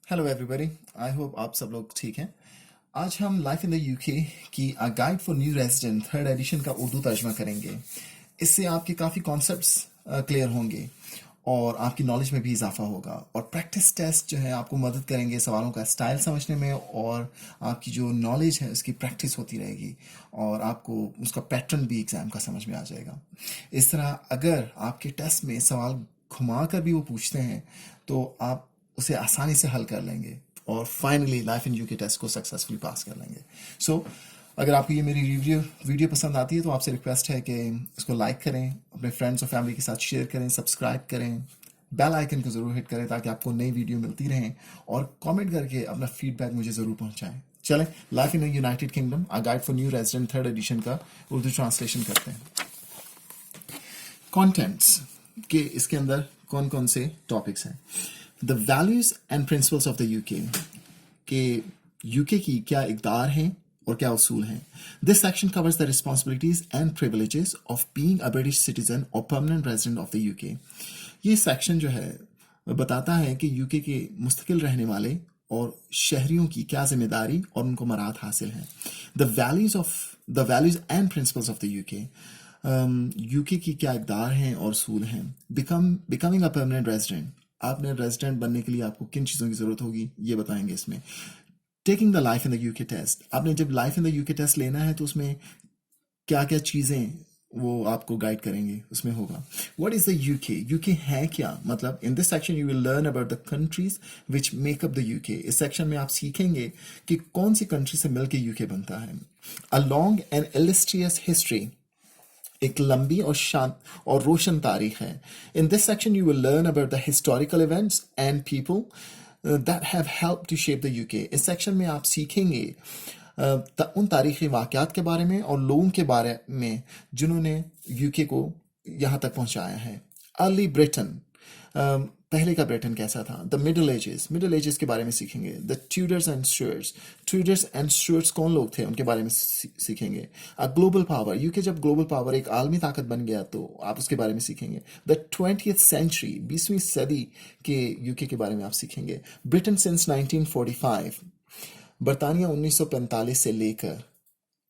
Hello everybody, I hope आप सब लोग ठीक हैं। आज हम लाइफ इन द यूके की a guide for new resident third edition का उर्दू तर्जमा करेंगे। इससे आपके काफ़ी कॉन्सेप्ट्स क्लियर होंगे और आपकी नॉलेज में भी इजाफा होगा। और प्रैक्टिस टेस्ट जो है आपको मदद करेंगे सवालों का स्टाइल समझने में, और आपकी जो नॉलेज है उसकी प्रैक्टिस होती रहेगी और आपको उसका पैटर्न भी एग्ज़ाम का समझ में आ जाएगा। इस तरह अगर आपके टेस्ट में सवाल घुमा कर भी वो पूछते हैं तो आप उसे आसानी से हल कर लेंगे और finally life in UK test को सक्सेसफुली पास कर लेंगे। सो अगर आपको ये मेरी वीडियो पसंद आती है तो आपसे रिक्वेस्ट है कि इसको लाइक करें, अपने फ्रेंड्स और फैमिली के साथ शेयर करें, सब्सक्राइब करें, बेल आइकन को ज़रूर हिट करें ताकि आपको नई वीडियो मिलती रहें, और कमेंट करके अपना फीडबैक मुझे ज़रूर पहुंचाएं। चलें, life in United kingdom a guide for new resident third edition का उर्दू ट्रांसलेशन करते हैं। कंटेंट्स के इसके अंदर कौन कौन से टॉपिक्स हैं? The values and principles of the UK, के यूके की क्या इक़दार हैं और क्या उसूल हैं। This section covers the responsibilities and privileges of being a British citizen और permanent resident of the UK. ये सेक्शन जो है बताता है कि यूके के मुस्तकिल रहने वाले और शहरियों की क्या जिम्मेदारी और उनको मराहत हासिल हैं। The values and principles of the UK, UK की क्या इक़दार हैं और उसूल हैं। बिकमिंग अ परमानेंट रेजिडेंट, आपने रेजिडेंट बनने के लिए आपको किन चीज़ों की ज़रूरत होगी ये बताएंगे इसमें। Taking the life in the UK test, आपने जब life in the UK test लेना है तो उसमें क्या क्या चीज़ें वो आपको गाइड करेंगे उसमें होगा। What is the UK, UK है क्या, मतलब इन this section you will learn about the countries which make up the UK. इस सेक्शन में आप सीखेंगे कि कौन सी कंट्री से मिलकर यूके बनता है। A long and illustrious history, एक लंबी और शांत और रोशन तारीख है। In this section you will learn about the historical events and people that have help to shape the UK. इस सेक्शन में आप सीखेंगे उन तारीखी वाक़यात के बारे में और लोगों के बारे में जिन्होंने यूके को यहाँ तक पहुँचाया है। अर्ली ब्रिटेन, पहले का ब्रिटेन कैसा था। द मिडिल एजेस के बारे में सीखेंगे। द ट्यूडर्स एंड स्टुअर्ट्स कौन लोग थे उनके बारे में सीखेंगे। अ ग्लोबल पावर, यूके जब ग्लोबल पावर एक आलमी ताकत बन गया तो आप उसके बारे में सीखेंगे। द 20th सेंचुरी, 20वीं सदी के यूके के बारे में आप सीखेंगे। ब्रिटेन सिंस 1945, बरतानिया 1945 से लेकर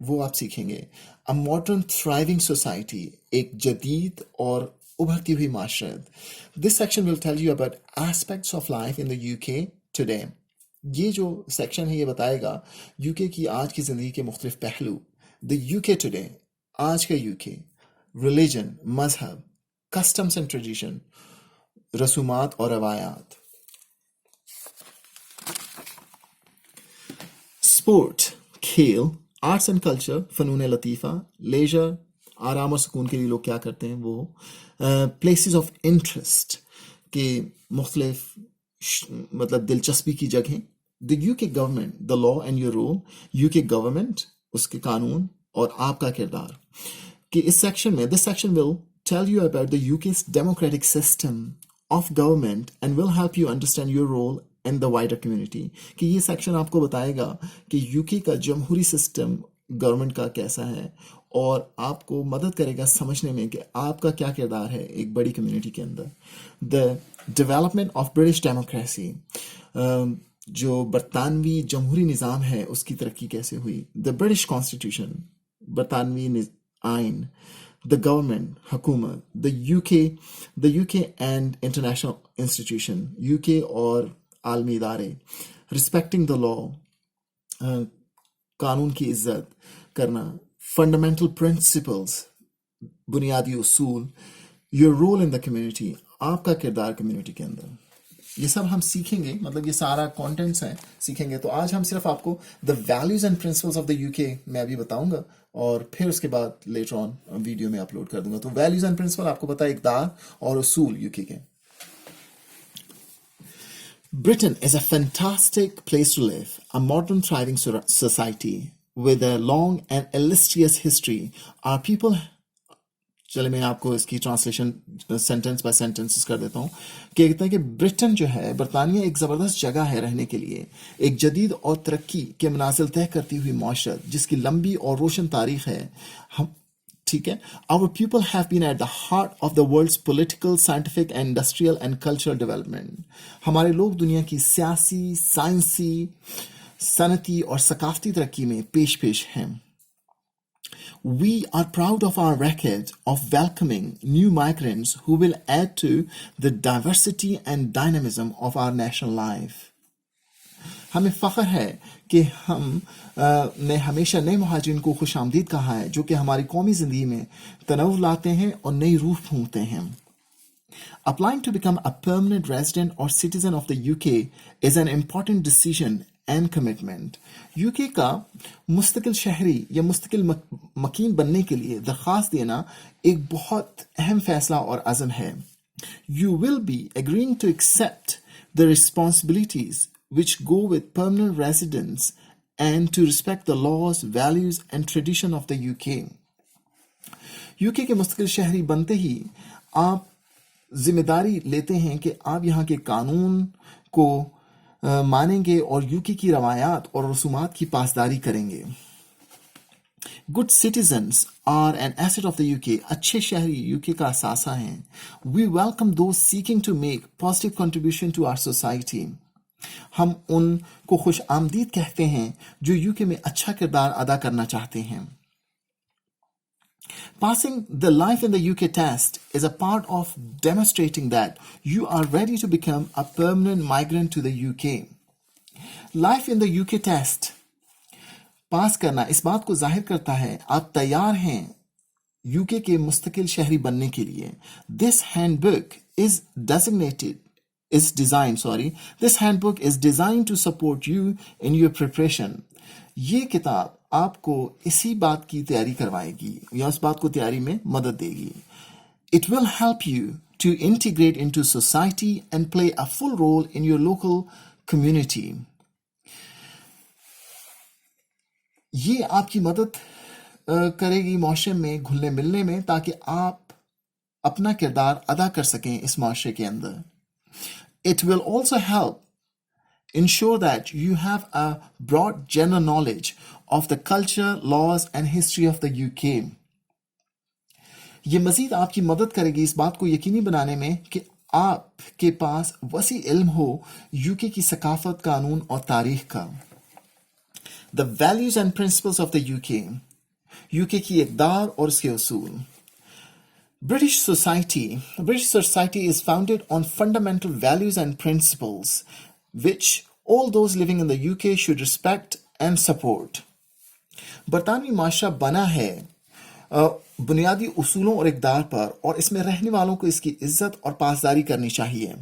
वो आप सीखेंगे। अ मॉडर्न थ्राइविंग सोसाइटी, एक जदीद और उभरती हुई माशरत। This section will tell you about aspects of life in the UK today. ये जो सेक्शन है ये बताएगा यूके की आज की ज़िंदगी के मुख्तलिफ पहलू। द यूके टुडे, आज का यूके। रिलीजन, मजहब, कस्टम्स एंड ट्रेडिशन, रसूमात और रवायात। स्पोर्ट, खेल, arts and culture, फ़नून Latifa, laser, आराम और सुकून के लिए लोग क्या करते हैं वो। प्लेसेस ऑफ इंटरेस्ट के मुख्तलिफ मतलब दिलचस्पी की जगहें। The UK government, the law and your role, UK government, उसके कानून और आपका किरदार। कि इस सेक्शन में this section will tell you about the UK's democratic system of government and will help you understand your role in the wider community. कि ये सेक्शन आपको बताएगा कि यूके का जमहूरी सिस्टम गवर्नमेंट का कैसा है और आपको मदद करेगा समझने में कि आपका क्या किरदार है एक बड़ी कम्युनिटी के अंदर। The development of British democracy, जो बरतानवी जमहूरी निज़ाम है उसकी तरक्की कैसे हुई। द ब्रिटिश कॉन्स्टिट्यूशन, बरतानवी आइन। द गवर्नमेंट, हुकूमत। The UK and international institution, UK और आलमी इदारे। रिस्पेक्टिंग द लॉ, कानून की इज्जत करना। फंडामेंटल प्रिंसिपल्स, बुनियादी उसूल। Your role in the community, आपका किरदार कम्युनिटी के अंदर। ये सब हम सीखेंगे, मतलब ये सारा कंटेंट्स हैं सीखेंगे। तो आज हम सिर्फ आपको the values and principles of the UK मैं अभी बताऊंगा और फिर उसके बाद लेटर ऑन वीडियो में अपलोड कर दूंगा। तो वैल्यूज एंड प्रिंसिपल आपको पता है, इक़दार और उसूल यूके के। Britain is a fantastic place to live, a modern thriving society with a long and illustrious history. Our people, चलिए मैं आपको इसकी ट्रांसलेशन सेंटेंस बाय सेंटेंसेस कर देता हूँ कि कहते हैं कि ब्रिटेन जो है, बरतानिया एक ज़बरदस्त जगह है रहने के लिए, एक जदीद और तरक्की के मनाजिल तय करती हुई माशरत जिसकी लंबी और रोशन तारीख है। ठीक है. Our people have been at the heart of the world's political, scientific, and industrial and cultural development. हमारे लोग दुनिया की सियासी, साइंसी, सनती और सकाफती तरक्की में पेश हैं. We are proud of our record of welcoming new migrants who will add to the diversity and dynamism of our national life. हमें फ़ख्र है कि हम ने हमेशा नए महाजिरीन को खुश आमदीद कहा है जो कि हमारी कौमी ज़िंदगी में तनव्वुर लाते हैं और नई रूह फूंकते हैं. Applying to become a permanent resident or citizen of the UK is an important decision and commitment. UK का मुस्तकिल शहरी या मुस्तकिल मकीन बनने के लिए दरख्वास्त देना एक बहुत अहम फैसला और अज़म है. You will be agreeing to accept the responsibilities which go with permanent residence and to respect the laws, values and tradition of the UK. UK के मुस्तकिल शहरी बनते ही आप जिम्मेदारी लेते हैं कि आप यहाँ के कानून को मानेंगे और यूके की रवायात और रसूमात की पासदारी करेंगे. Good citizens are an asset of the UK. अच्छे शहरी यूके का असासा हैं. We welcome those seeking to make positive contribution to our society. हम उनको खुश आमदीद कहते हैं जो यूके में अच्छा किरदार अदा करना चाहते हैं. Passing the Life in the UK test is a part of demonstrating that you are ready to become a permanent migrant to the UK. Life in the UK test पास करना इस बात को जाहिर करता है आप तैयार हैं यूके के मुस्तकिल शहरी बनने के लिए. This handbook is designed to support you in your preparation. ये किताब आपको इसी बात की तैयारी करवाएगी या उस बात को तैयारी में मदद देगी. It will help you to integrate into society and play a full role in your local community. ये आपकी मदद करेगी माशरे में घुलने मिलने में ताकि आप अपना किरदार अदा कर सकें इस माशरे के अंदर. It will also help ensure that you have a broad general knowledge of the culture, laws and history of the UK. ये मजीद आपकी मदद करेगी इस बात को यकीनी बनाने में कि आपके पास वसी इल्म हो यूके की सकाफत, कानून और तारीख का. The values and principles of the UK. UK की इक़दार और इसके उसूल. British society is founded on fundamental values and principles which all those living in the UK should respect and support. बरतानवी माशरा बना है बुनियादी उसूलों और इक़दार पर और इसमें रहने वालों को इसकी इज्जत और पासदारी करनी चाहिए.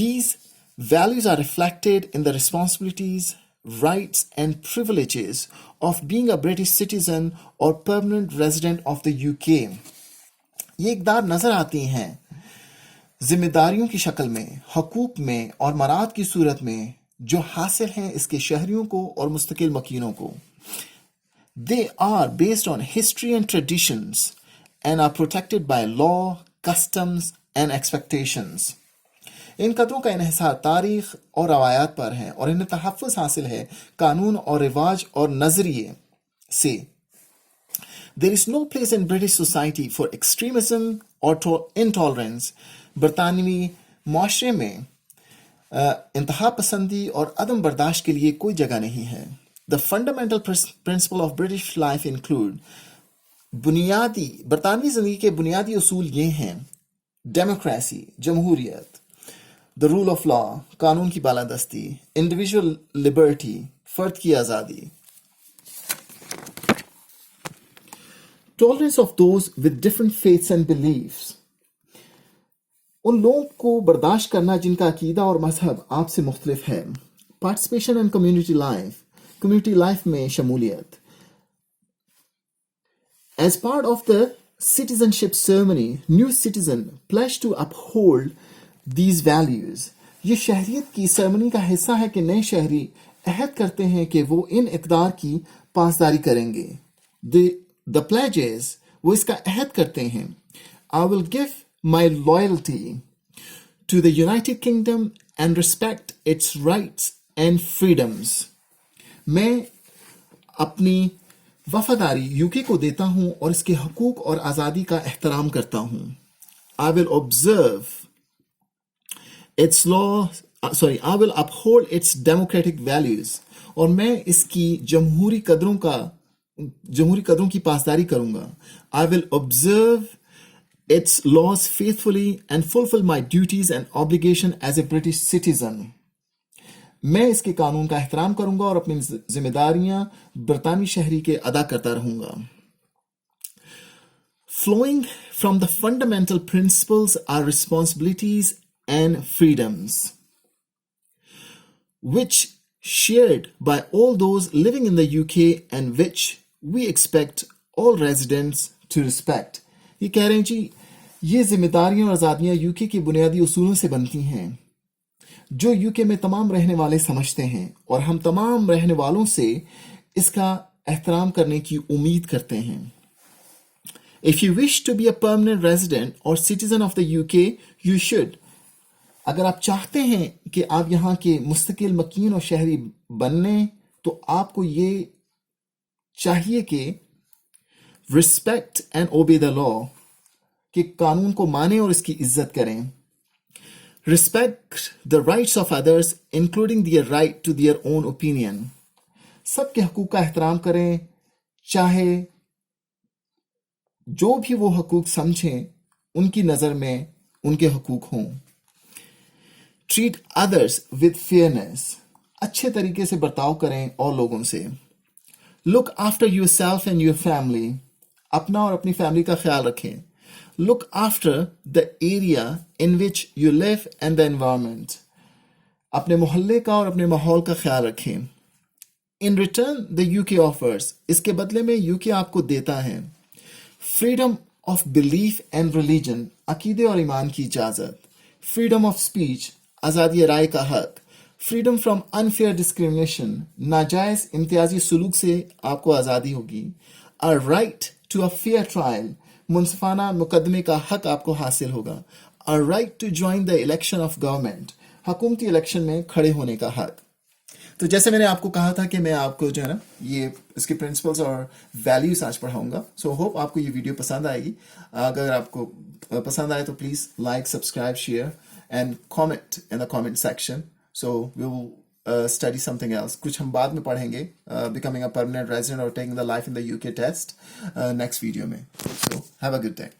These values are reflected in the responsibilities, rights and privileges of being a British citizen or permanent resident of the UK. ये इक़दार नजर आती हैं जिम्मेदारियों की शक्ल में, हकूक में और मराद की सूरत में जो हासिल हैं इसके शहरियों को और मुस्तकिल मकीनों को. They are based on history and traditions and are protected by law, customs and expectations. इन कदरों का इन्हिसार तारीख और रवायात पर है और इन्हें तहफ़्फ़ुज़ हासिल है कानून और रिवाज और नज़रिए से. There is no place in British society for extremism or intolerance. बरतानवी माशरे में इंतहा पसंदी और अदम बर्दाश्त के लिए कोई जगह नहीं है. The fundamental principle of British life include बरतानवी ज़िंदगी के बुनियादी उसूल ये हैं: डेमोक्रेसी, जमहूरियत, the rule of law, कानून की बालादस्ती, individual liberty, फर्द की आज़ादी, tolerance of those with different faiths and beliefs. उन लोगों को बर्दाश्त करना जिनका अकीदा और मजहब आपसे मुख्तलिफ है. Participation in community life में शमूलियत. As part of the citizenship ceremony, new citizen pledge to uphold these values. ये शहरियत की सेरेमनी का हिस्सा है कि नए शहरी अहद करते हैं कि वो इन इक़दार की पासदारी करेंगे. The pledges, वो इसका अहद करते हैं: I will give my loyalty to the United Kingdom and respect its rights and freedoms. मैं अपनी वफादारी यूके को देता हूं और इसके हकूक और आज़ादी का एहतराम करता हूं. I will observe its law, I will uphold its democratic values. और मैं इसकी जमहूरी कदरों की पासदारी करूंगा. I will observe its laws faithfully and fulfill my duties and obligation as a British citizen. मैं इसके कानून का एहतराम करूंगा और अपनी जिम्मेदारियां बरतानवी शहरी के अदा करता रहूंगा. Flowing from the fundamental principles are responsibilities and freedoms, which shared by all those living in the UK and which we expect all residents to respect. ये कह रहे हैं जी, ये जिम्मेदारियां और आज़ादियां यूके के बुनियादी उसूलों से बनती हैं जो यूके में तमाम रहने वाले समझते हैं और हम तमाम रहने वालों से इसका एहतराम करने की उम्मीद करते हैं. If you wish to be a permanent resident or citizen of the UK, you should. अगर आप चाहते हैं कि आप यहाँ के मुस्तकिल मकीन और शहरी बनने, तो आपको ये चाहिए कि respect and obey the law, कि कानून को माने और इसकी इज्जत करें. Respect the rights of others, including their right to their own opinion. सबके हकूक का एहतराम करें, चाहे जो भी वो हकूक समझें उनकी नज़र में उनके हकूक हों. Treat others with fairness. अच्छे तरीके से बर्ताव करें और लोगों से. Look after yourself and your family. अपना और अपनी फैमिली का ख्याल रखें. Look after the area in which you live and the environment. अपने मोहल्ले का और अपने माहौल का ख्याल रखें. In return, the UK offers. इसके बदले में UK आपको देता है freedom of belief and religion, अकीदे और ईमान की इजाज़त. Freedom of speech, आज़ादी राय का हक. Freedom from unfair discrimination, नाजायज़ इम्तियाजी सुलूक से आपको आज़ादी होगी. A right to a fair trial, मुनसिफाना मुकदमे का हक आपको हासिल होगा. A right to join the election of government, हुकूमती इलेक्शन में खड़े होने का हक. तो जैसे मैंने आपको कहा था कि मैं आपको जो है ना ये इसके प्रिंसिपल्स और वैल्यूज आज पढ़ाऊंगा. सो होप आपको ये वीडियो पसंद आएगी. अगर आपको पसंद आए तो please like, subscribe, share and comment in the comment section. So we will study something else. कुछ हम बाद में पढ़ेंगे, बिकमिंग अ परमानेंट रेजिडेंट और taking the life in the UK test next video में. So have a good day.